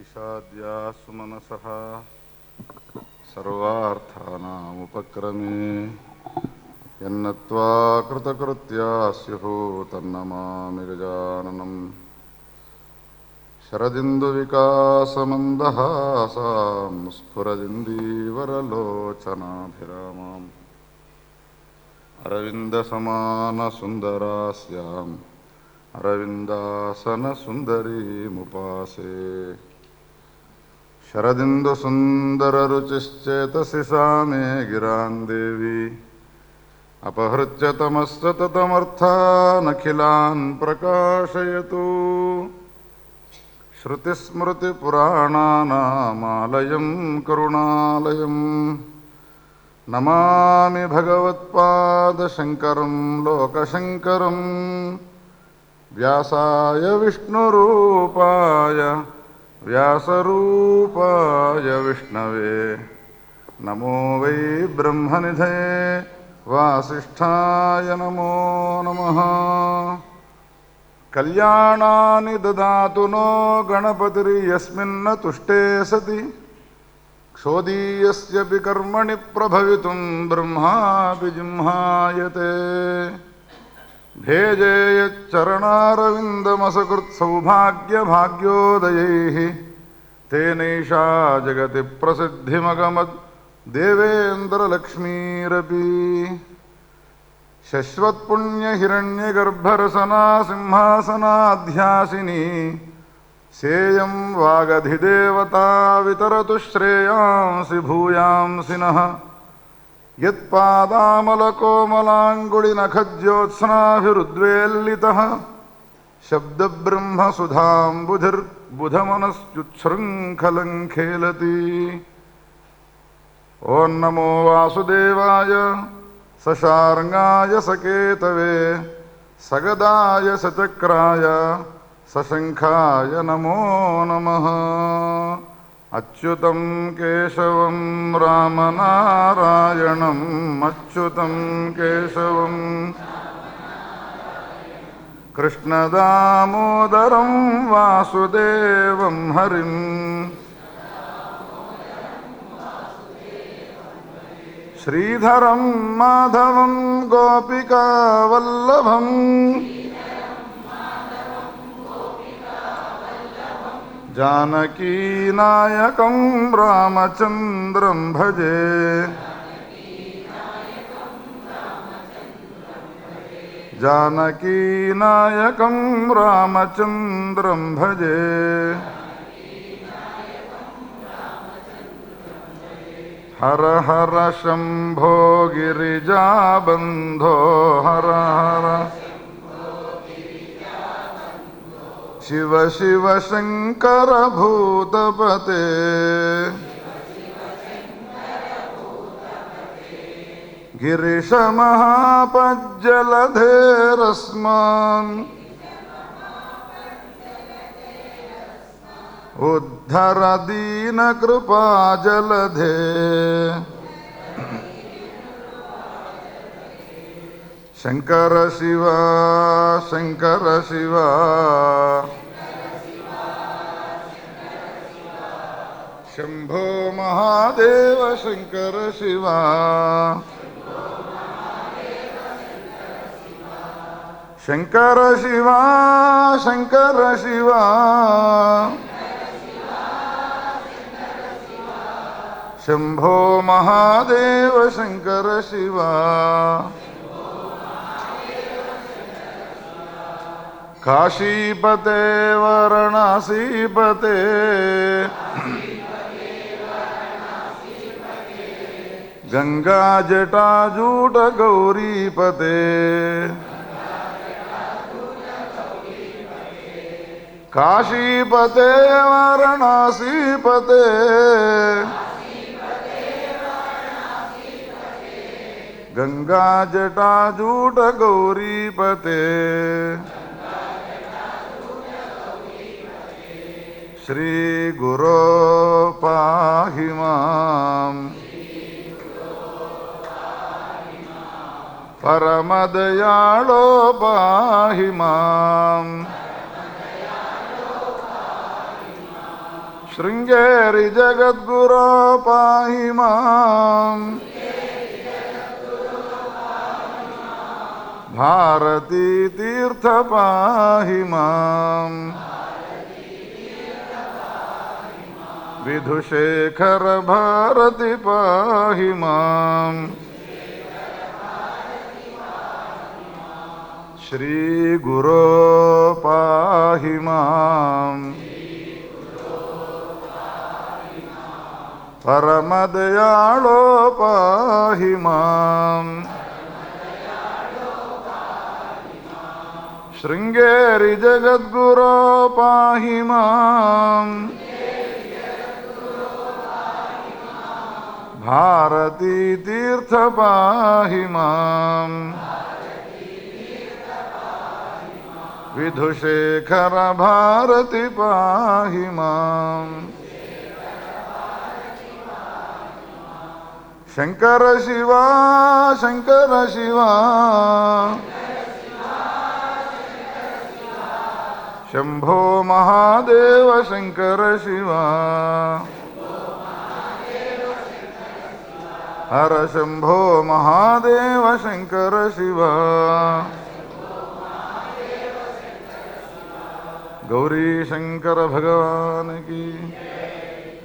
ईशाद्यासु मनसः सर्वार्थानामुपक्रमे यन्नत्वा कृतकृत्या स्युः तन्नमामि गजाननम् शरदिन्दुविकासमन्दहासां स्फुरदिन्दीवरलोचनाभिरामाम् अरविन्दसमानसुन्दरास्याम् अरविन्दासनसुन्दरीमुपासे शरदिन्दुसुन्दररुचिश्चेतसि सा मे गिरां देवी अपहृत्य तमस्ततमर्थानखिलान् प्रकाशयतु श्रुतिस्मृतिपुराणानामालयं करुणालयं नमामि भगवत्पादशङ्करं लोकशङ्करम् व्यासाय विष्णुरूपाय व्यासरूपाय विष्णवे नमो वै ब्रह्मनिधये वासिष्ठाय नमो नमः। कल्याणानि ददातु नो गणपतिर्यस्मिन्न तुष्टे सति क्षोदीयस्यपि कर्मणि प्रभवितुं ब्रह्मापि जिह्मायते भेजेयच्चरणारविन्दमसकृत्सौभाग्यभाग्योदयैः तेनैषा जगति प्रसिद्धिमगमद् देवेन्द्रलक्ष्मीरपि शश्वत्पुण्यहिरण्यगर्भरसना सिंहासनाध्यासिनी सेयं वागधिदेवता वितरतु श्रेयांसि भूयांसि नः यत्पादामलकोमलाङ्गुलिनखज्योत्स्नाभिरुद्वेल्लितः शब्दब्रह्मसुधाम्बुधिर्बुधमनस्युच्छृङ्खलं खेलति। ॐ नमो वासुदेवाय सशार्ङ्गाय सकेतवे सगदाय सचक्राय सशङ्खाय नमो नमः। अच्युतं केशवं रामनारायणम् अच्युतं केशवं कृष्णदामोदरं वासुदेवं हरिं श्रीधरं माधवं गोपिकावल्लभम् जानकीनायकं रामचन्द्रं भजे जानकीनायकं रामचन्द्रं भजे। हर हर शम्भो गिरिजाबन्धो हर हर शिव शिव शङ्कर भूतपते गिरिशमहापज्जलधेरस्मान् उद्धर दीनकृपाजलधे शङ्कर शिव शङ्कर शिव शम्भो महादेव शङ्कर शिव शङ्कर शिव शङ्कर शिव शम्भो महादेव शङ्कर शिव काशीपते वाराणसीपते गंगा जटाजूट गौरीपते काशीपते वाराणसीपते गंगा जटाजूट गौरीपते श्री गुरो पाहि माम् परमदयाळो पाहि माम् శృంగేరి జగద్గురో పాహి మాం భారతీ తీర్థ పాహి మాం విధుశేఖర భారతి పాహి మాం శ్రీ గురో పాహి మాం పరమదయాళో పాహి మాం శృంగేరి జగద్గురో పాహి మాం భారతీ తీర్థ పాహి మాం విధుశేఖర భారతి పాహి మాం శంకర శివా శంకర శివా శంభో మహాదేవ శంకర శివా హర శంభో మహాదేవ శంకర శివా గౌరీ శంకర భగవాన్ की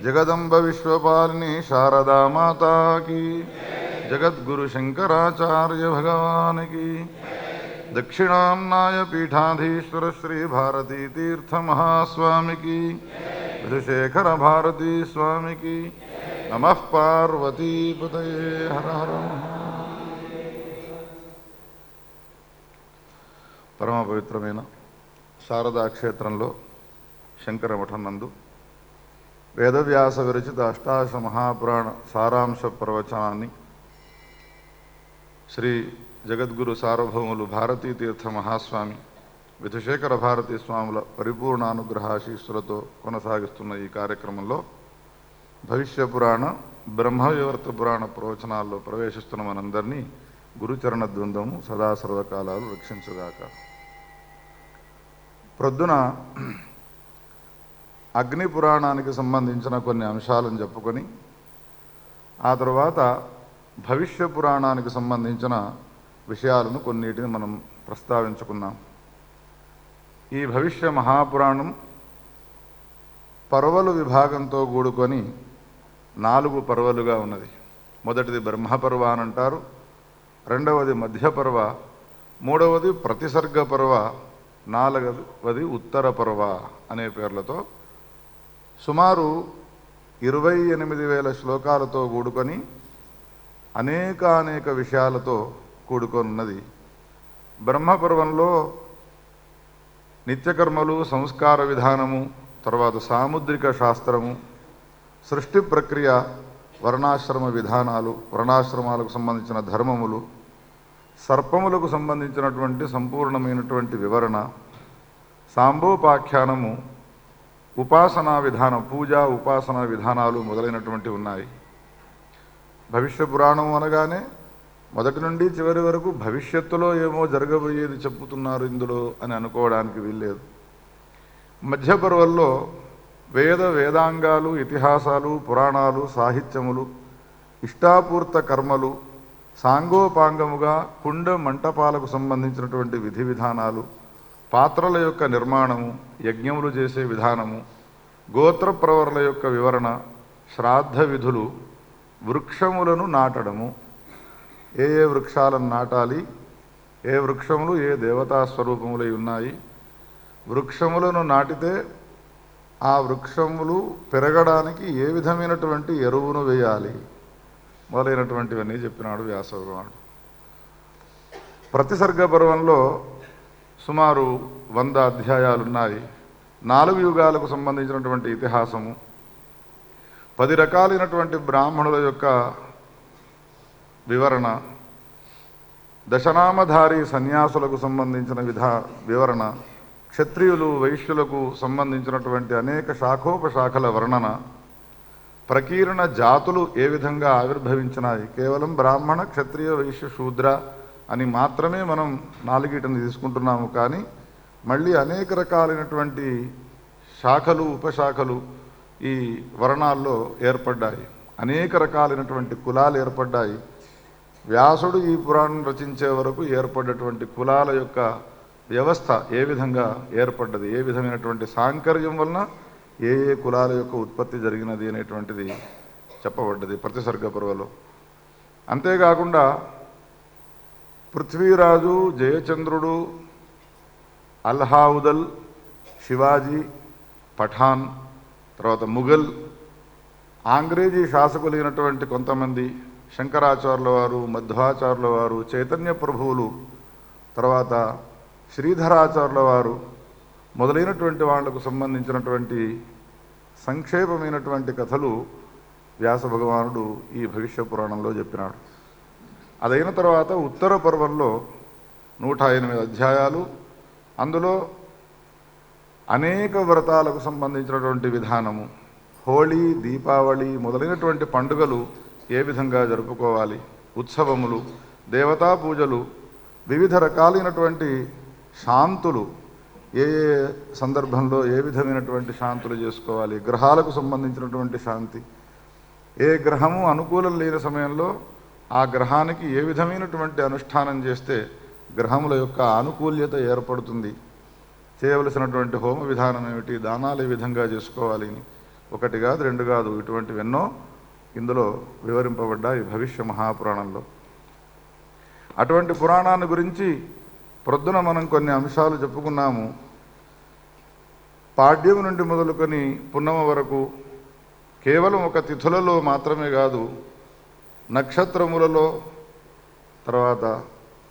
జగదంబ విశ్వపాలిని శారదా మాతా की జగద్గురు శంకరాచార్య భగవాన్ की దక్షిణామ్నాయ పీఠాధీశ్వర శ్రీ భారతీ తీర్థ మహాస్వామి की విధుశేఖర భారతీ స్వామి की నమః పార్వతీపతయే హర హర పరమ పవిత్రమైన శారదా క్షేత్రంలో శంకర మఠం నందు వేదవ్యాస విరచిత అష్టాదశ మహాపురాణ సారాంశ ప్రవచనాన్ని శ్రీ జగద్గురు సార్వభౌములు భారతీ తీర్థ మహాస్వామి విధుశేఖర భారతీ స్వాముల పరిపూర్ణానుగ్రహాశీస్సులతో కొనసాగిస్తున్న ఈ కార్యక్రమంలో భవిష్య పురాణ బ్రహ్మవివర్త పురాణ ప్రవచనాల్లో ప్రవేశిస్తున్న మనందరినీ గురుచరణ ద్వంద్వము సదా సర్వకాలాలు రక్షించుగాక. ప్రొద్దున అగ్ని పురాణానికి సంబంధించిన కొన్ని అంశాలను చెప్పుకొని ఆ తర్వాత భవిష్య పురాణానికి సంబంధించిన విషయాలను కొన్నిటిని మనం ప్రస్తావించుకున్నాం. ఈ భవిష్య మహాపురాణం పర్వలు విభాగంతో కూడుకొని 4 పర్వలుగా ఉన్నది. మొదటిది బ్రహ్మపర్వ అని అంటారు, రెండవది మధ్యపర్వ, మూడవది ప్రతిసర్గ పర్వ, 4వది ఉత్తర పర్వ అనే పేర్లతో సుమారు 28,000 శ్లోకాలతో కూడుకొని అనేక విషయాలతో కూడుకొనున్నది. బ్రహ్మపర్వంలో నిత్యకర్మలు, సంస్కార విధానము, తర్వాత సాముద్రిక శాస్త్రము, సృష్టి ప్రక్రియ, వర్ణాశ్రమ విధానాలు, వర్ణాశ్రమాలకు సంబంధించిన ధర్మములు, సర్పములకు సంబంధించినటువంటి సంపూర్ణమైనటువంటి వివరణ, సాంబోపాఖ్యానము, ఉపాసనా విధానం, పూజా ఉపాసనా విధానాలు మొదలైనటువంటి ఉన్నాయి. భవిష్య పురాణం అనగానే మొదటి నుండి చివరి వరకు భవిష్యత్తులో ఏమో జరగబోయేది చెప్పుతున్నారు ఇందులో అని అనుకోవడానికి వీల్లేదు. మధ్యపర్వల్లో వేదాంగాలు, ఇతిహాసాలు, పురాణాలు, సాహిత్యములు, ఇష్టాపూర్త కర్మలు, సాంగోపాంగముగా కుండ మంటపాలకు సంబంధించినటువంటి విధి విధానాలు, పాత్రల యొక్క నిర్మాణము, యజ్ఞములు చేసే విధానము, గోత్ర ప్రవరుల యొక్క వివరణ, శ్రాద్ధ విధులు, వృక్షములను నాటడము, ఏ వృక్షాలను నాటాలి, ఏ వృక్షములు ఏ దేవతా స్వరూపములై ఉన్నాయి, వృక్షములను నాటితే ఆ వృక్షములు పెరగడానికి ఏ విధమైనటువంటి ఎరువును వేయాలి మొదలైనటువంటివన్నీ చెప్పినాడు వ్యాసభగవానుడు. ప్రతిసర్గ పర్వంలో సుమారు 100 అధ్యాయాలున్నాయి. 4 యుగాలకు సంబంధించినటువంటి ఇతిహాసము, 10 రకాలైనటువంటి బ్రాహ్మణుల యొక్క వివరణ, దశనామధారి సన్యాసులకు సంబంధించిన వివరణ, క్షత్రియులు వైశ్యులకు సంబంధించినటువంటి అనేక శాఖోపశాఖల వర్ణన, ప్రకీర్ణ జాతులు ఏ విధంగా ఆవిర్భవించినాయి, కేవలం బ్రాహ్మణ, క్షత్రియ, వైశ్య, శూద్ర అని మాత్రమే మనం 4 తీసుకుంటున్నాము. కానీ మళ్ళీ అనేక రకాలైనటువంటి శాఖలు, ఉపశాఖలు, ఈ వర్ణాల్లో ఏర్పడ్డాయి. అనేక రకాలైనటువంటి కులాలు ఏర్పడ్డాయి. వ్యాసుడు ఈ పురాణం రచించే వరకు ఏర్పడ్డటువంటి కులాల యొక్క వ్యవస్థ ఏ విధంగా ఏర్పడ్డది, ఏ విధమైనటువంటి సాంకర్యం వలన ఏ ఏ కులాల యొక్క ఉత్పత్తి జరిగినది అనేటువంటిది చెప్పబడ్డది ప్రతిసర్గ పర్వలో. అంతేకాకుండా పృథ్వీరాజు, జయచంద్రుడు, అల్హావుదల్, శివాజీ, పఠాన్, తర్వాత ముఘల్, ఆంగ్రేజీ శాసకులైనటువంటి కొంతమంది, శంకరాచార్యుల వారు, మధ్వాచార్యుల వారు, చైతన్య ప్రభువులు, తర్వాత శ్రీధరాచార్యుల వారు మొదలైనటువంటి వాళ్లకు సంబంధించినటువంటి సంక్షేపమైనటువంటి కథలు వ్యాస భగవానుడు ఈ భవిష్య పురాణంలో చెప్పినాడు. అదైన తర్వాత ఉత్తర పర్వంలో 108 అధ్యాయాలు, అందులో అనేక వ్రతాలకు సంబంధించినటువంటి విధానము, హోళీ, దీపావళి మొదలైనటువంటి పండుగలు ఏ విధంగా జరుపుకోవాలి, ఉత్సవములు, దేవతా పూజలు, వివిధ రకాలైనటువంటి శాంతులు ఏ ఏ సందర్భంలో ఏ విధమైనటువంటి శాంతులు చేసుకోవాలి, గ్రహాలకు సంబంధించినటువంటి శాంతి, ఏ గ్రహము అనుకూలం లేని సమయంలో ఆ గ్రహానికి ఏ విధమైనటువంటి అనుష్ఠానం చేస్తే గ్రహముల యొక్క ఆనుకూల్యత ఏర్పడుతుంది, చేయవలసినటువంటి హోమ విధానం ఏమిటి, దానాలు ఏ విధంగా చేసుకోవాలి, ఒకటి కాదు రెండు కాదు ఇటువంటివెన్నో ఇందులో వివరింపబడ్డాయి భవిష్య మహాపురాణంలో. అటువంటి పురాణాన్ని గురించి ప్రొద్దున మనం కొన్ని అంశాలు చెప్పుకున్నాము. పాడ్యం నుండి మొదలుకొని పున్నమ వరకు కేవలం ఒక తిథులలో మాత్రమే కాదు, నక్షత్రములలో, తర్వాత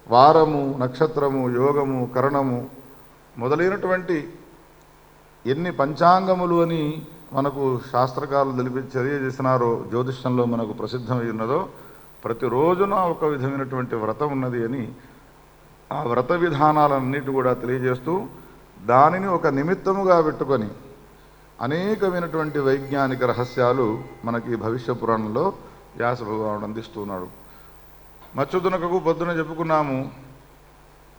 వారము, నక్షత్రము, యోగము, కరణము మొదలైనటువంటి ఎన్ని పంచాంగములు అని మనకు శాస్త్రకారులు తెలియజేసినారో, జ్యోతిష్యంలో మనకు ప్రసిద్ధమై ఉన్నదో, ప్రతిరోజున ఒక విధమైనటువంటి వ్రతం ఉన్నది అని ఆ వ్రత విధానాలన్నిటి కూడా తెలియజేస్తూ దానిని ఒక నిమిత్తముగా పెట్టుకొని అనేకమైనటువంటి వైజ్ఞానిక రహస్యాలు మనకి భవిష్య పురాణంలో వ్యాస భగవానుడు అందిస్తున్నాడు. మచ్చుతునకకు పొద్దున చెప్పుకున్నాము,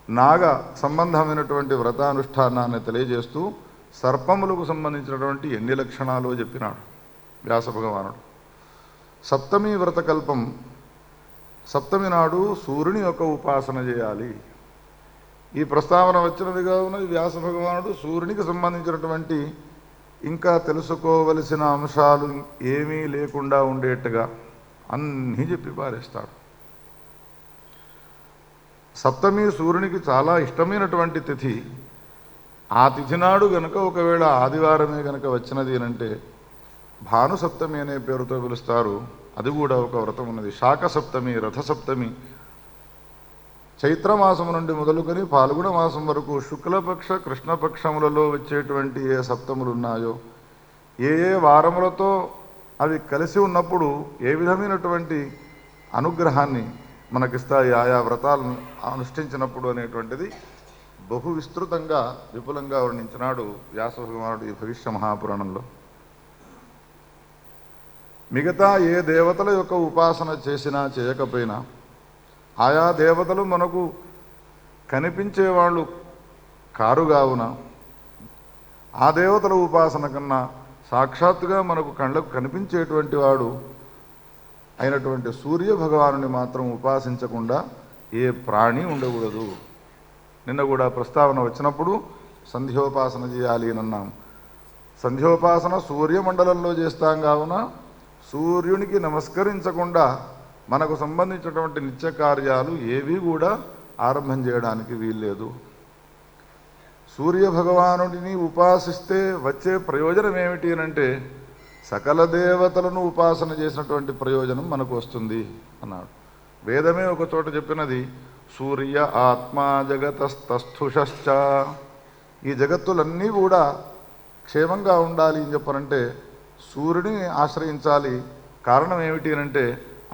నాగ సంబంధమైనటువంటి వ్రతానుష్ఠానాన్ని తెలియజేస్తూ సర్పములకు సంబంధించినటువంటి ఎన్ని లక్షణాలు చెప్పినాడు వ్యాస భగవానుడు. సప్తమి వ్రతకల్పం, సప్తమి నాడు సూర్యుని యొక్క ఉపాసన చేయాలి. ఈ ప్రస్తావన వచ్చినదిగా ఉన్నది వ్యాస భగవానుడు సూర్యునికి సంబంధించినటువంటి ఇంకా తెలుసుకోవలసిన అంశాలు ఏమీ లేకుండా ఉండేట్టుగా అన్నీ చెప్పి పారేస్తాడు. సప్తమి సూర్యునికి చాలా ఇష్టమైనటువంటి తిథి. ఆ తిథి నాడు గనక ఒకవేళ ఆదివారమే గనక వచ్చినది అంటే భానుసప్తమి అనే పేరుతో పిలుస్తారు. అది కూడా ఒక వ్రతం ఉన్నది. శాక సప్తమి, రథసప్తమి, చైత్రమాసం నుండి మొదలుకొని పాల్గొన మాసం వరకు శుక్లపక్ష కృష్ణపక్షములలో వచ్చేటువంటి ఏ సప్తములు ఉన్నాయో, ఏ ఏ వారములతో అవి కలిసి ఉన్నప్పుడు ఏ విధమైనటువంటి అనుగ్రహాన్ని మనకిస్తాయి ఆయా వ్రతాలను అనుష్ఠించినప్పుడు అనేటువంటిది బహు విస్తృతంగా విపులంగా వర్ణించినాడు వ్యాస భగవానుడు ఈ భవిష్య మహాపురాణంలో. మిగతా ఏ దేవతల యొక్క ఉపాసన చేసినా చేయకపోయినా ఆయా దేవతలు మనకు కనిపించేవాళ్ళు కారుగావున ఆ దేవతల ఉపాసన కన్నా సాక్షాత్తుగా మనకు కళ్ళకు కనిపించేటువంటి వాడు అయినటువంటి సూర్య భగవానుని మాత్రం ఉపాసించకుండా ఏ ప్రాణి ఉండకూడదు. నిన్న కూడా ప్రస్తావన వచ్చినప్పుడు సంధ్యోపాసన చేయాలి అని అన్నాం. సంధ్యోపాసన సూర్యమండలంలో చేస్తాం కావున సూర్యునికి నమస్కరించకుండా మనకు సంబంధించినటువంటి నిత్య కార్యాలు ఏవి కూడా ఆరంభం చేయడానికి వీల్లేదు. సూర్య భగవానుడిని ఉపాసిస్తే వచ్చే ప్రయోజనం ఏమిటి అంటే సకల దేవతలను ఉపాసన చేసినటువంటి ప్రయోజనం మనకు వస్తుంది అన్నాడు. వేదమే ఒక చోట చెప్పినది, సూర్య ఆత్మా జగతస్థుషశ్చ. ఈ జగత్తులన్నీ కూడా క్షేమంగా ఉండాలి అని చెప్పనంటే సూర్యుడిని ఆశ్రయించాలి. కారణం ఏమిటి అంటే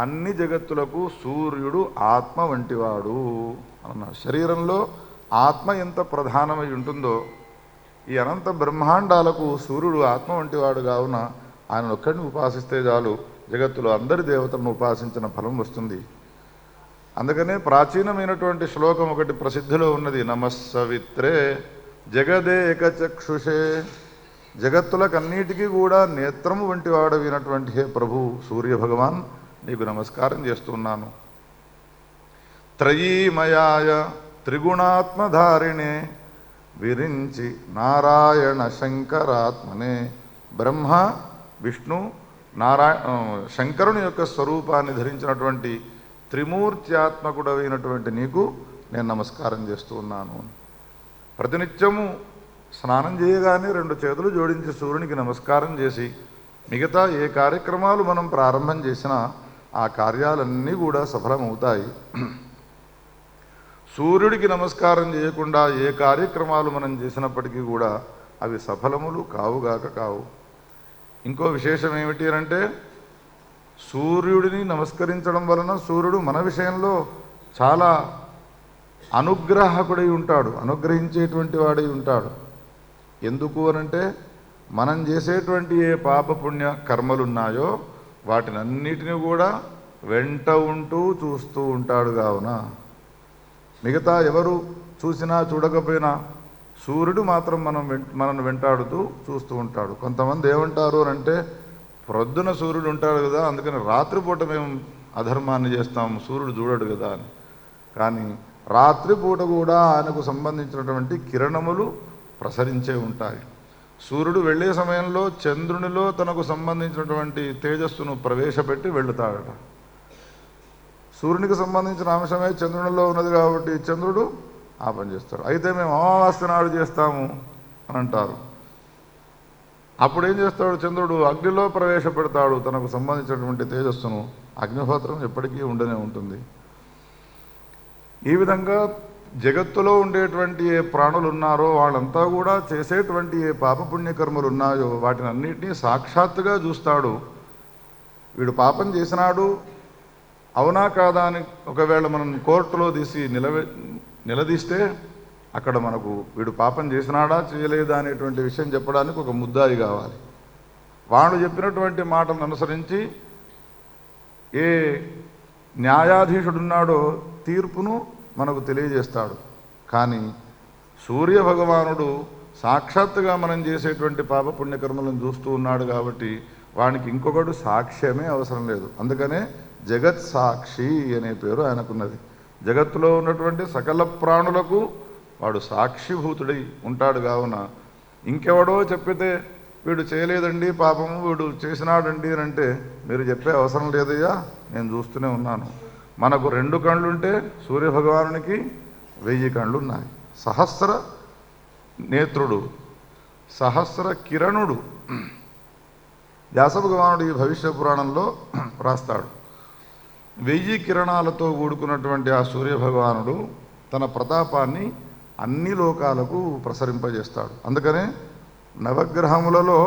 అన్ని జగత్తులకు సూర్యుడు ఆత్మ వంటివాడు అన్నాడు. శరీరంలో ఆత్మ ఎంత ప్రధానమై ఉంటుందో ఈ అనంత బ్రహ్మాండాలకు సూర్యుడు ఆత్మ వంటివాడు కావున ఆయన ఒక్కడిని ఉపాసిస్తే చాలు జగత్తులో అందరి దేవతలను ఉపాసించిన ఫలం వస్తుంది. అందుకనే ప్రాచీనమైనటువంటి శ్లోకం ఒకటి ప్రసిద్ధిలో ఉన్నది, నమస్సవిత్రే జగదేక చక్షుషే. జగత్తులకన్నిటికీ కూడా నేత్రము వంటి వాడవినటువంటి హే ప్రభు సూర్యభగవాన్ నీకు నమస్కారం చేస్తున్నాను. త్రయీమయాయ త్రిగుణాత్మధారిణే విరించి నారాయణ శంకరాత్మనే బ్రహ్మ విష్ణు శంకరుని యొక్క స్వరూపాన్ని ధరించినటువంటి త్రిమూర్త్యాత్మకుడైనటువంటి నీకు నేను నమస్కారం చేస్తూ ఉన్నాను. ప్రతినిత్యము స్నానం చేయగానే 2 చేతులు జోడించి సూర్యునికి నమస్కారం చేసి మిగతా ఏ కార్యక్రమాలు మనం ప్రారంభం చేసినా ఆ కార్యాలన్నీ కూడా సఫలమవుతాయి. సూర్యుడికి నమస్కారం చేయకుండా ఏ కార్యక్రమాలు మనం చేసినప్పటికీ కూడా అవి సఫలములు కావుగాక కావు. ఇంకో విశేషం ఏమిటి అంటే సూర్యుడిని నమస్కరించడం వలన సూర్యుడు మన విషయంలో చాలా అనుగ్రాహకుడై ఉంటాడు, అనుగ్రహించేటువంటి వాడై ఉంటాడు. ఎందుకు అనంటే మనం చేసేటువంటి ఏ పాపపుణ్య కర్మలున్నాయో వాటినన్నిటినీ కూడా వెంట ఉంటూ చూస్తూ ఉంటాడు. కావున మిగతా ఎవరు చూసినా చూడకపోయినా సూర్యుడు మాత్రం మనల్ని వెంటాడుతూ చూస్తూ ఉంటాడు. కొంతమంది ఏమంటారు అంటే ప్రొద్దున సూర్యుడు ఉంటాడు కదా, అందుకని రాత్రిపూట మేము అధర్మాన్ని చేస్తాం, సూర్యుడు చూడడు కదా అని. కానీ రాత్రిపూట కూడా ఆయనకు సంబంధించినటువంటి కిరణములు ప్రసరించే ఉంటాయి. సూర్యుడు వెళ్ళే సమయంలో చంద్రునిలో తనకు సంబంధించినటువంటి తేజస్సును ప్రవేశపెట్టి వెళుతాడట. సూర్యునికి సంబంధించిన అంశమే చంద్రునిలో ఉన్నది కాబట్టి చంద్రుడు ఆ పని చేస్తాడు. అయితే మేము అమావాస్య నాడు చేస్తాము అని అంటారు. అప్పుడు ఏం చేస్తాడు చంద్రుడు? అగ్నిలో ప్రవేశపెడతాడు తనకు సంబంధించినటువంటి తేజస్సును. అగ్నిహోత్రం ఎప్పటికీ ఉండనే ఉంటుంది. ఈ విధంగా జగత్తులో ఉండేటువంటి ఏ ప్రాణులు ఉన్నారో వాళ్ళంతా కూడా చేసేటువంటి ఏ పాపపుణ్యకర్మలు ఉన్నాయో వాటిని అన్నిటినీ సాక్షాత్తుగా చూస్తాడు. వీడు పాపం చేసినాడు అవునా కాదా అని ఒకవేళ మనం కోర్టులో తీసి నిలదీస్తే అక్కడ మనకు వీడు పాపం చేసినాడా చేయలేదా అనేటువంటి విషయం చెప్పడానికి ఒక ముద్దాయి కావాలి. వాళ్ళు చెప్పినటువంటి మాటలను అనుసరించి ఏ న్యాయాధీశుడున్నాడో తీర్పును మనకు తెలియజేస్తాడు. కానీ సూర్య భగవానుడు సాక్షాత్తుగా మనం చేసేటువంటి పాపపుణ్యకర్మలను చూస్తూ ఉన్నాడు కాబట్టి వానికి ఇంకొకడు సాక్ష్యమే అవసరం లేదు. అందుకనే జగత్ సాక్షి అనే పేరు ఆయనకున్నది. జగత్తులో ఉన్నటువంటి సకల ప్రాణులకు వాడు సాక్షిభూతుడై ఉంటాడు. కావున ఇంకెవడో చెప్పితే వీడు చేయలేదండి పాపము, వీడు చేసినాడండి అని అంటే మీరు చెప్పే అవసరం లేదయ్యా, నేను చూస్తూనే ఉన్నాను. మనకు 2 కళ్ళుంటే సూర్యభగవానునికి 1000 కళ్ళు ఉన్నాయి. సహస్ర నేత్రుడు, సహస్ర కిరణుడు. వ్యాసభగవానుడు ఈ భవిష్య పురాణంలో రాస్తాడు. 1000 కిరణాలతో కూడుకున్నటువంటి ఆ సూర్యభగవానుడు తన ప్రతాపాన్ని అన్ని లోకాలకు ప్రసరింపజేస్తాడు. అందుకనే నవగ్రహములలో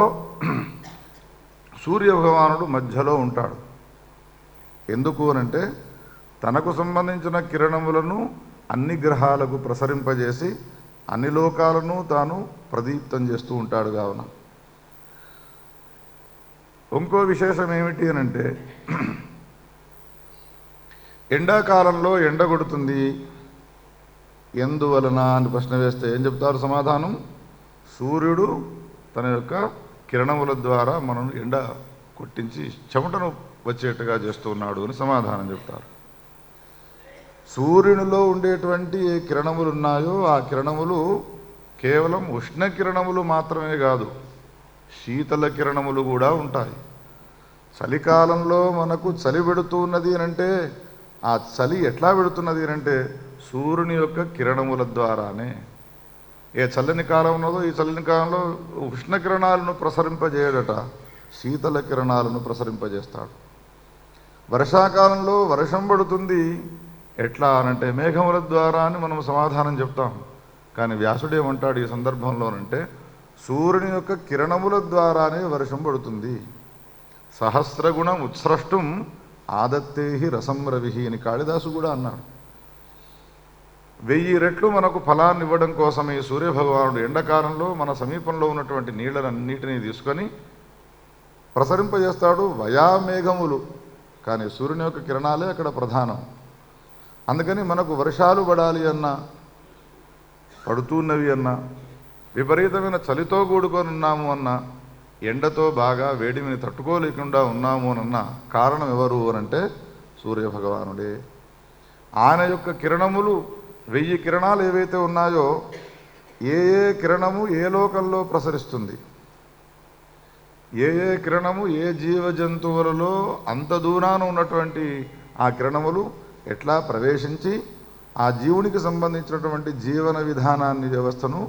సూర్యభగవానుడు మధ్యలో ఉంటాడు. ఎందుకు అనంటే తనకు సంబంధించిన కిరణములను అన్ని గ్రహాలకు ప్రసరింపజేసి అన్ని లోకాలను తాను ప్రదీప్తం చేస్తూ ఉంటాడు. కావున ఇంకో విశేషం ఏమిటి అనంటే ఎండాకాలంలో ఎండ కొడుతుంది, ఎందువలన అని ప్రశ్న వేస్తే ఏం చెప్తారు సమాధానం? సూర్యుడు తన యొక్క కిరణముల ద్వారా మనం ఎండ కొట్టించి చెమటను వచ్చేట్టుగా చేస్తూ ఉన్నాడు అని సమాధానం చెప్తారు. సూర్యునిలో ఉండేటువంటి ఏ కిరణములు ఉన్నాయో ఆ కిరణములు కేవలం ఉష్ణ కిరణములు మాత్రమే కాదు, శీతల కిరణములు కూడా ఉంటాయి. చలికాలంలో మనకు చలి పెడుతూ ఉన్నది అంటే ఆ చలి ఎట్లా పెడుతున్నది అంటే సూర్యుని యొక్క కిరణముల ద్వారానే. ఏ చల్లని కాలం ఉన్నదో ఈ చల్లని కాలంలో ఉష్ణ కిరణాలను ప్రసరింపజేయడట, శీతల కిరణాలను ప్రసరింపజేస్తాడు. వర్షాకాలంలో వర్షం పడుతుంది ఎట్లా అనంటే మేఘముల ద్వారా అని మనం సమాధానం చెప్తాం. కానీ వ్యాసుడు ఏమంటాడు ఈ సందర్భంలోనంటే సూర్యుని యొక్క కిరణముల ద్వారానే వర్షం పడుతుంది. సహస్రగుణం ఉత్సృష్టం ఆదత్తేహి రసం రవిహి అని కాళిదాసు కూడా అన్నాడు. 1000 రెట్లు మనకు ఫలాన్ని ఇవ్వడం కోసం ఈ సూర్యభగవానుడు ఎండాకాలంలో మన సమీపంలో ఉన్నటువంటి నీళ్ళనన్నిటినీ తీసుకొని ప్రసరింపజేస్తాడు. వయామేఘములు, కానీ సూర్యుని యొక్క కిరణాలే అక్కడ ప్రధానం. అందుకని మనకు వర్షాలు పడాలి అన్నా, పడుతున్నవి అన్నా, విపరీతమైన చలితో కూడుకొని ఉన్నాము అన్న, ఎండతో బాగా వేడిమిని తట్టుకోలేకుండా ఉన్నాము అన్న కారణం ఎవరు అనంటే సూర్యభగవానుడే. ఆయన యొక్క కిరణములు 1000 కిరణాలు ఏవైతే ఉన్నాయో, ఏ కిరణము ఏ లోకంలో ప్రసరిస్తుంది, ఏ కిరణము ఏ జీవ జంతువులలో అంత దూరాన ఉన్నటువంటి ఆ కిరణములు ఎట్లా ప్రవేశించి ఆ జీవునికి సంబంధించినటువంటి జీవన విధానాన్ని, వ్యవస్థను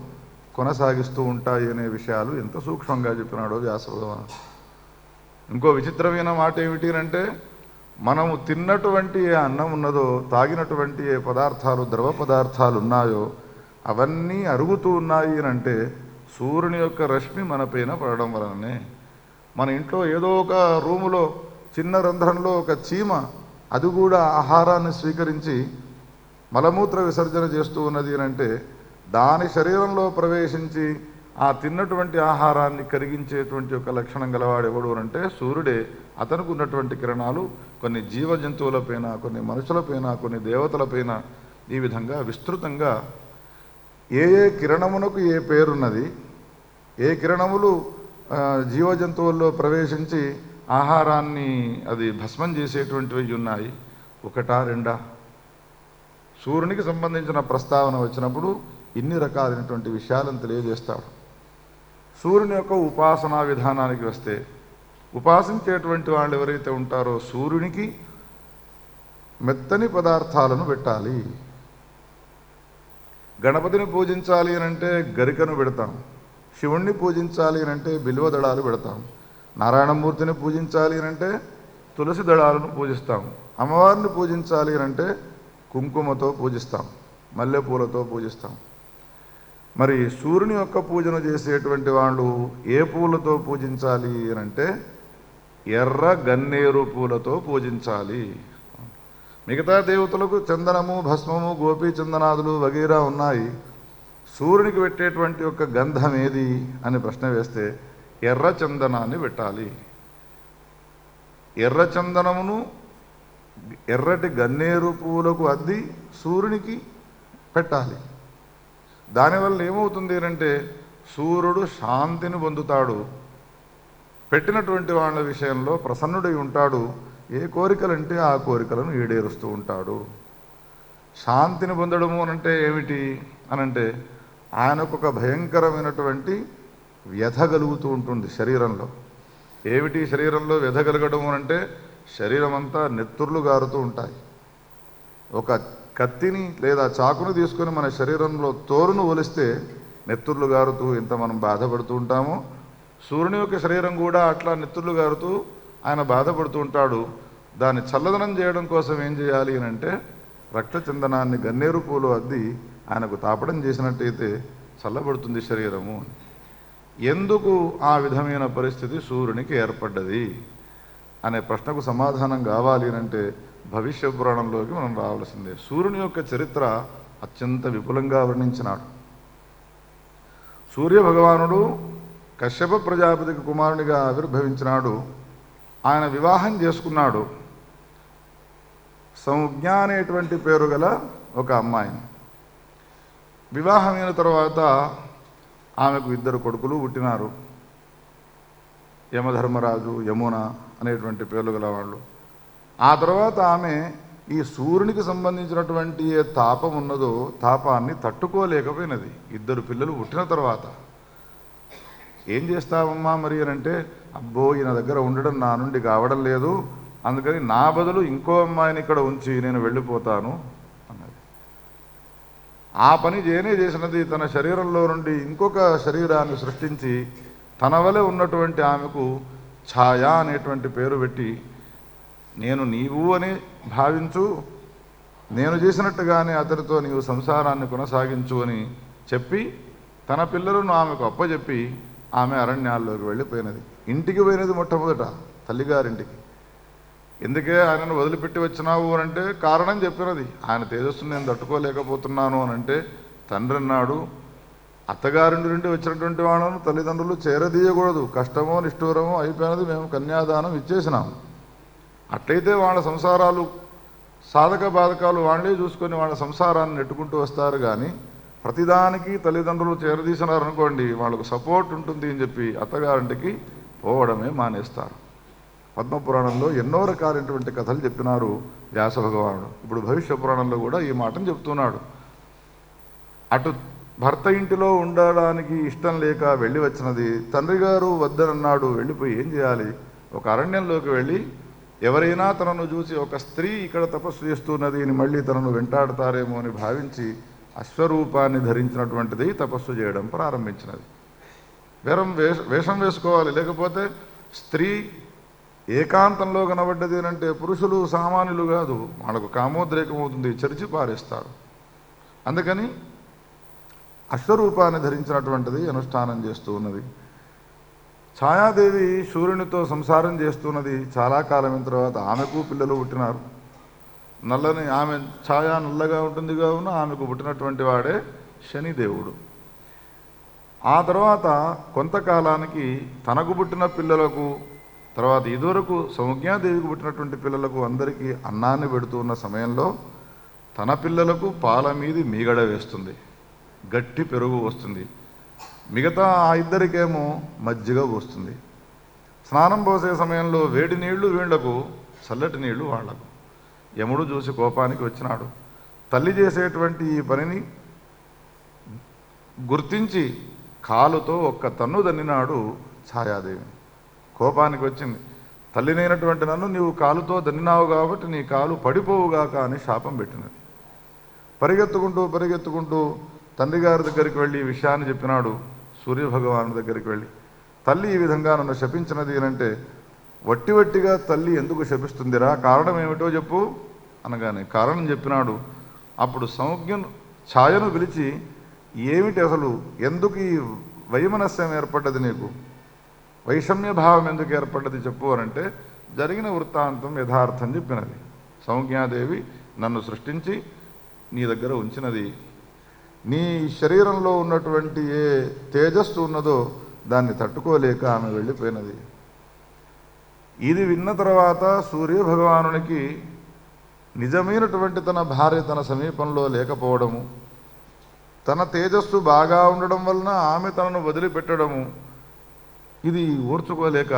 కొనసాగిస్తూ ఉంటాయి అనే విషయాలు ఎంత సూక్ష్మంగా చెప్పినాడో వ్యాసభగవానుడు. ఇంకో విచిత్రమైన మాట ఏమిటి అంటే, మనము తిన్నటువంటి ఏ అన్నం ఉన్నదో, తాగినటువంటి ఏ పదార్థాలు, ద్రవ పదార్థాలు ఉన్నాయో అవన్నీ అరుగుతూ ఉన్నాయి అంటే సూర్యుని యొక్క రశ్మి మన పైన పడడం వలననే. మన ఇంట్లో ఏదో ఒక రూములో చిన్న రంధ్రంలో ఒక చీమ, అది కూడా ఆహారాన్ని స్వీకరించి మలమూత్ర విసర్జన చేస్తూ ఉన్నది అంటే దాని శరీరంలో ప్రవేశించి ఆ తిన్నటువంటి ఆహారాన్ని కరిగించేటువంటి ఒక లక్షణం గలవాడు ఎవడు అంటే సూర్యుడే. అతనికి ఉన్నటువంటి కిరణాలు కొన్ని జీవ జంతువులపైన, కొన్ని మనుషులపైన, కొన్ని దేవతలపైన ఈ విధంగా విస్తృతంగా ఏ కిరణమునకు ఏ పేరున్నది, ఏ కిరణములు జీవ జంతువుల్లో ప్రవేశించి ఆహారాన్ని అది భస్మం చేసేటువంటివి ఉన్నాయి. ఒకటా రెండా? సూర్యునికి సంబంధించిన ప్రస్తావన వచ్చినప్పుడు ఇన్ని రకాలైనటువంటి విషయాలను తెలియజేస్తాడు. సూర్యుని యొక్క ఉపాసనా విధానానికి వస్తే, ఉపాసించేటువంటి వాళ్ళు ఎవరైతే ఉంటారో సూర్యునికి మెత్తని పదార్థాలను పెట్టాలి. గణపతిని పూజించాలి అనంటే గరికను పెడతాం, శివుణ్ణి పూజించాలి అనంటే బిల్వ దళాలు పెడతాం, నారాయణమూర్తిని పూజించాలి అనంటే తులసి దళాలను పూజిస్తాం, అమ్మవారిని పూజించాలి అనంటే కుంకుమతో పూజిస్తాం, మల్లెపూలతో పూజిస్తాం. మరి సూర్యుని యొక్క పూజను చేసేటువంటి వాళ్ళు ఏ పూలతో పూజించాలి అనంటే ఎర్ర గన్నేరు పూలతో పూజించాలి. మిగతా దేవతలకు చందనము, భస్మము, గోపీ చందనాదులు వగైరా ఉన్నాయి. సూర్యునికి పెట్టేటువంటి యొక్క గంధం ఏది అని ప్రశ్న వేస్తే ఎర్ర చందనాన్ని పెట్టాలి. ఎర్ర చందనమును ఎర్రటి గన్నేరు పూలకు అద్ది సూర్యునికి పెట్టాలి. దానివల్ల ఏమవుతుంది అంటే సూర్యుడు శాంతిని పొందుతాడు, పెట్టినటువంటి వాళ్ళ విషయంలో ప్రసన్నుడై ఉంటాడు, ఏ కోరికలంటే ఆ కోరికలను ఈడేరుస్తూ ఉంటాడు. శాంతిని పొందడము అనంటే ఏమిటి అనంటే ఆయనకు ఒక భయంకరమైనటువంటి వ్యధ కలుగుతూ ఉంటుంది శరీరంలో. ఏమిటి శరీరంలో వ్యధ కలగడము అంటే శరీరం అంతా నెత్తుర్లు గారుతూ ఉంటాయి. ఒక కత్తిని లేదా చాకును తీసుకొని మన శరీరంలో తోరును ఒలిస్తే నెత్తుర్లు గారుతూ ఎంత మనం బాధపడుతూ ఉంటామో, సూర్యుని యొక్క శరీరం కూడా అట్లా నెత్తుర్లు గారుతూ ఆయన బాధపడుతూ ఉంటాడు. దాన్ని చల్లదనం చేయడం కోసం ఏం చేయాలి అని అంటే రక్తచందనాన్ని గన్నేరు పూలు అద్ది ఆయనకు తాపడం చేసినట్టయితే చల్లబడుతుంది శరీరము. ఎందుకు ఆ విధమైన పరిస్థితి సూర్యునికి ఏర్పడ్డది అనే ప్రశ్నకు సమాధానం కావాలి అంటే భవిష్య పురాణంలోకి మనం రావాల్సిందే. సూర్యుని యొక్క చరిత్ర అత్యంత విపులంగా వర్ణించినాడు. సూర్య భగవానుడు కశ్యప ప్రజాపతికి కుమారునిగా ఆవిర్భవించినాడు. ఆయన వివాహం చేసుకున్నాడు సంజ్ఞ అనేటువంటి పేరు గల ఒక అమ్మాయిని. వివాహమైన తర్వాత ఆమెకు 2 కొడుకులు పుట్టినారు. యమధర్మరాజు, యమున అనేటువంటి పేర్లు గల వాళ్ళు. ఆ తర్వాత ఆమె ఈ సూర్యునికి సంబంధించినటువంటి ఏ తాపం ఉన్నదో తాపాన్ని తట్టుకోలేకపోయినది. 2 పిల్లలు పుట్టిన తర్వాత ఏం చేస్తావమ్మా మరి అని అంటే, అబ్బో ఈయన దగ్గర ఉండడం నా నుండి కావడం లేదు, అందుకని నా బదులు ఇంకో అమ్మాయిని ఇక్కడ ఉంచి నేను వెళ్ళిపోతాను అన్నది. ఆ పని చేసినది తన శరీరంలో నుండి ఇంకొక శరీరాన్ని సృష్టించి తన వలె ఉన్నటువంటి ఆమెకు ఛాయ అనేటువంటి పేరు పెట్టి, నేను నీవు అని భావించు, నేను చేసినట్టుగానే అతనితో నీవు సంసారాన్ని కొనసాగించు అని చెప్పి తన పిల్లలను ఆమెకు అప్పచెప్పి ఆమె అరణ్యాల్లోకి వెళ్ళిపోయినది. ఇంటికి పోయినది మొట్టమొదట తల్లిగారింటికి. ఎందుకే ఆయనను వదిలిపెట్టి వచ్చినావు అనంటే కారణం చెప్పినది. ఆయన తేజస్సును నేను తట్టుకోలేకపోతున్నాను అనంటే తండ్రి అన్నాడు, అత్తగారింటి నుండి వచ్చినటువంటి వాళ్ళను తల్లిదండ్రులు చేరదీయకూడదు, కష్టమో నిష్ఠూరమో అయిపోయినది, మేము కన్యాదానం ఇచ్చేసినాము. అట్లయితే వాళ్ళ సంసారాలు సాధక బాధకాలు వాళ్ళే చూసుకొని వాళ్ళ సంసారాన్ని నెట్టుకుంటూ వస్తారు. కానీ ప్రతిదానికి తల్లిదండ్రులు చేరదీసినారనుకోండి, వాళ్ళకు సపోర్ట్ ఉంటుంది అని చెప్పి అత్తగారింటికి పోవడమే మానేస్తారు. పద్మపురాణంలో ఎన్నో రకాలైనటువంటి కథలు చెప్పినారు వ్యాస భగవానుడు. ఇప్పుడు భవిష్య పురాణంలో కూడా ఈ మాటను చెప్తున్నాడు. అటు భర్త ఇంటిలో ఉండడానికి ఇష్టం లేక వెళ్ళి వచ్చినది, తండ్రి గారు వద్దనన్నాడు, వెళ్ళిపోయి ఏం చేయాలి? ఒక అరణ్యంలోకి వెళ్ళి ఎవరైనా తనను చూసి ఒక స్త్రీ ఇక్కడ తపస్సు చేస్తున్నది అని మళ్ళీ తనను వెంటాడతారేమో అని భావించి అశ్వరూపాన్ని ధరించినటువంటిది తపస్సు చేయడం ప్రారంభించినది. వేషం వేసుకోవాలి, లేకపోతే స్త్రీ ఏకాంతంలో కనబడ్డది అంటే పురుషులు సామాన్యులు కాదు, వాళ్ళకు కామోద్రేకం అవుతుంది, చెరిచి పారేస్తారు. అందుకని అశ్వరూపాన్ని ధరించినటువంటిది అనుష్ఠానం చేస్తూ ఉన్నది. ఛాయాదేవి సూర్యునితో సంసారం చేస్తున్నది. చాలా కాలం తర్వాత ఆమెకు పిల్లలు పుట్టినారు. నల్లని ఆమె ఛాయ నల్లగా ఉంటుంది కావున ఆమెకు పుట్టినటువంటి వాడే శనిదేవుడు. ఆ తర్వాత కొంతకాలానికి తనకు పుట్టిన పిల్లలకు, తర్వాత ఇదివరకు సౌజ్ఞాదేవికి పుట్టినటువంటి పిల్లలకు అందరికీ అన్నాన్ని పెడుతూ ఉన్న సమయంలో తన పిల్లలకు పాల మీది మీగడ వేస్తుంది, గట్టి పెరుగు వస్తుంది. మిగతా ఆ ఇద్దరికేమో మజ్జిగ పోస్తుంది. స్నానం పోసే సమయంలో వేడి నీళ్లు వీళ్లకు, చల్లటి నీళ్లు వాళ్లకు. యముడు చూసి కోపానికి వచ్చినాడు. తల్లి చేసేటువంటి ఈ పనిని గుర్తించి కాలుతో ఒక్క తన్ను దన్నినాడు ఛాయాదేవి. కోపానికి వచ్చింది. తల్లినైనటువంటి నన్ను నీవు కాలుతో దన్నినావు కాబట్టి నీ కాలు పడిపోవుగాక అని శాపం పెట్టినది. పరిగెత్తుకుంటూ తండ్రి గారి దగ్గరికి వెళ్ళి ఈ విషయాన్ని చెప్పినాడు. సూర్యభగవాను దగ్గరికి వెళ్ళి, తల్లి ఈ విధంగా నన్ను శపించినది అంటే, వట్టిగా తల్లి ఎందుకు శపిస్తుందిరా, కారణం ఏమిటో చెప్పు అనగానే కారణం చెప్పినాడు. అప్పుడు సౌజ్ఞను ఛాయను పిలిచి, ఏమిటి అసలు, ఎందుకు ఈ వైమనస్యం ఏర్పడ్డది, నీకు వైషమ్య భావం ఎందుకు ఏర్పడ్డది చెప్పు అనంటే జరిగిన వృత్తాంతం యథార్థం చెప్పినది. సౌజ్ఞాదేవి నన్ను సృష్టించి నీ దగ్గర ఉంచినది. నీ శరీరంలో ఉన్నటువంటి ఏ తేజస్సు ఉన్నదో దాన్ని తట్టుకోలేక ఆమె వెళ్ళిపోయినది. ఇది విన్న తర్వాత సూర్యభగవానునికి నిజమైనటువంటి తన భార్య తన సమీపంలో లేకపోవడము, తన తేజస్సు బాగా ఉండడం వలన ఆమె తనను వదిలిపెట్టడము, ఇది ఓర్చుకోలేక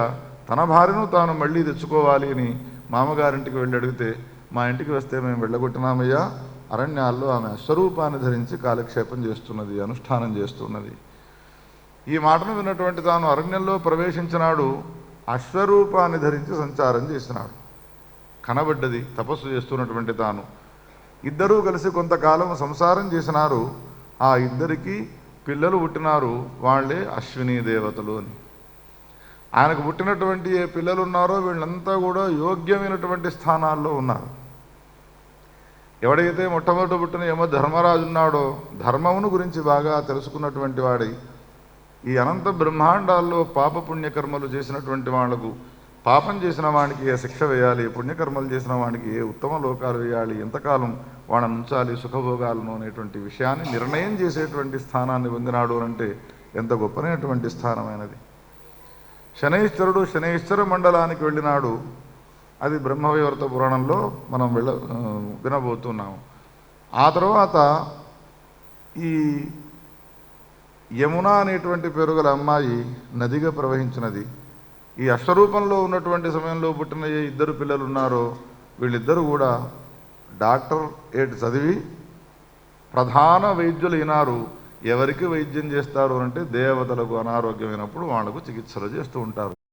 తన భార్యను తాను మళ్ళీ తెచ్చుకోవాలి అని మామగారింటికి వెళ్ళి అడిగితే, మా ఇంటికి వస్తే మేము వెళ్ళగొట్టినామయ్యా, అరణ్యాల్లో ఆమె అశ్వరూపాన్ని ధరించి కాలక్షేపం చేస్తున్నది, అనుష్ఠానం చేస్తున్నది. ఈ మాటను విన్నటువంటి తాను అరణ్యంలో ప్రవేశించినాడు. అశ్వరూపాన్ని ధరించి సంచారం చేసినాడు. కనబడ్డది తపస్సు చేస్తున్నటువంటి తాను. ఇద్దరూ కలిసి కొంతకాలం సంసారం చేసినారు. ఆ ఇద్దరికి పిల్లలు పుట్టినారు. వాళ్ళే అశ్విని దేవతలు అని. ఆయనకు పుట్టినటువంటి ఏ పిల్లలు ఉన్నారో వీళ్ళంతా కూడా యోగ్యమైనటువంటి స్థానాల్లో ఉన్నారు. ఎవడైతే మొట్టమొదట పుట్టిన ఏమో ధర్మరాజు ఉన్నాడో, ధర్మమును గురించి బాగా తెలుసుకున్నటువంటి వాడై ఈ అనంత బ్రహ్మాండాల్లో పాప పుణ్యకర్మలు చేసినటువంటి వాళ్లకు పాపం చేసిన వాడికి ఏ శిక్ష వేయాలి, పుణ్యకర్మలు చేసిన వాడికి ఏ ఉత్తమ లోకాలు వేయాలి, ఎంతకాలం వాళ్ళని ఉంచాలి సుఖభోగాలను అనేటువంటి విషయాన్ని నిర్ణయం చేసేటువంటి స్థానాన్ని పొందినాడు అంటే ఎంత గొప్పనైనటువంటి స్థానమైనది. శనైశ్వరుడు శనైశ్వర మండలానికి వెళ్ళినాడు. అది బ్రహ్మవైవర్త పురాణంలో మనం వినబోతున్నాము. ఆ తర్వాత ఈ యమున అనేటువంటి పేరు గల అమ్మాయి నదిగా ప్రవహించినది. ఈ అశ్వరూపంలో ఉన్నటువంటి సమయంలో పుట్టిన ఏ ఇద్దరు పిల్లలు ఉన్నారో వీళ్ళిద్దరూ కూడా డాక్టర్ చదివి ప్రధాన వైద్యులు అయినారు. ఎవరికి వైద్యం చేస్తారు అంటే దేవతలకు అనారోగ్యమైనప్పుడు వాళ్లకు చికిత్సలు చేస్తూ ఉంటారు.